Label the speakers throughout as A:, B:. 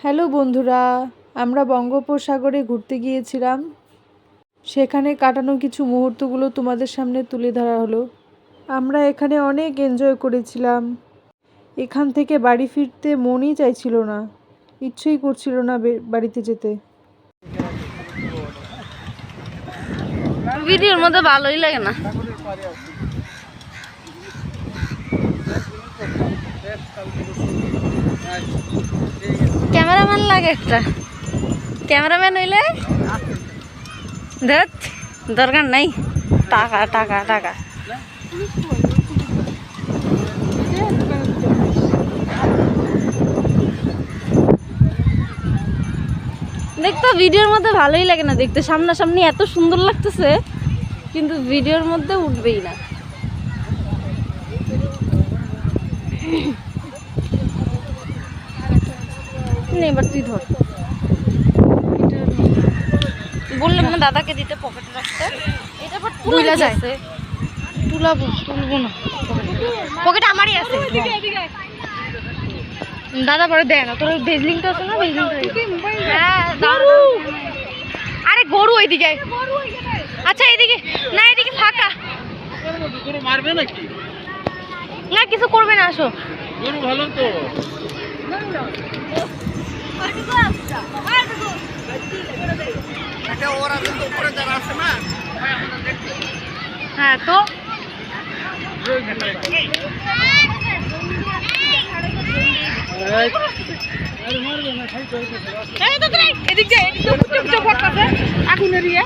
A: Hello বন্ধুরা, আমরা বঙ্গোপসাগরে ঘুরতে গিয়েছিলাম। সেখানে কাটানো কিছু মুহূর্তগুলো তোমাদের সামনে তুলে ধরা হলো। আমরা এখানে অনেক এনজয় করেছিলাম। এখান থেকে বাড়ি ফিরতে মনই চাইছিল না, ইচ্ছেই করছিল না বাড়িতে যেতে।
B: ভিডিওর মধ্যে ভালোই লাগে না। ক্যামেরাম্যান লাগে একটা, ক্যামেরাম্যান হইলে ধর দরকার নাই। টাকা টাকা টাকা দেখতো ভিডিওর মধ্যে ভালোই লাগে না দেখতে। সামনাসামনি এত সুন্দর লাগতেছে, কিন্তু ভিডিওর মধ্যে উঠবেই না। এবার তুই ধর, বললাম না দাদাকে দিতে পকেটে রাখতে। এটা আবার তুলা যায়, তুলবো না, পকেটে আমারই আছে। দাদা পরে দেয় না, তোর ভেজলিংটা আছে না? আরে গরু ওইদিকে, আচ্ছা এইদিকে না, এদিকে ফাঁকা।
C: মারবে নাকি?
B: না কিছু করবে না, আসো।
C: গরু ভালো তো।
B: হ্যাঁ তো আগুনের ইয়ে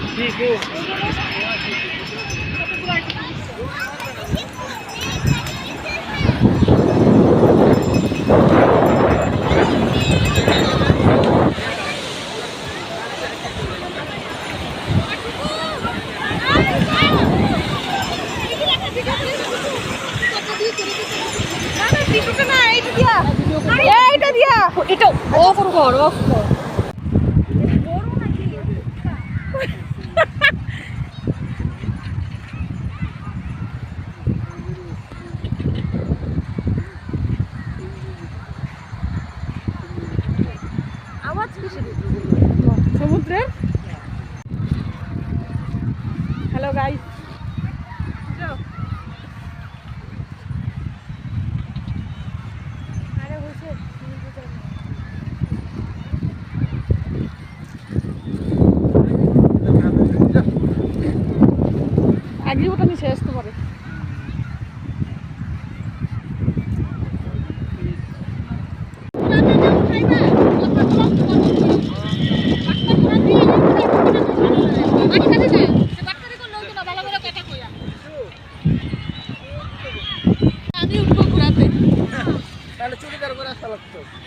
B: সমুদ্রের। হ্যালো গাইস, আগে ওটা নিচে আসতে পারে।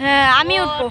B: হ্যাঁ আমি উঠবো।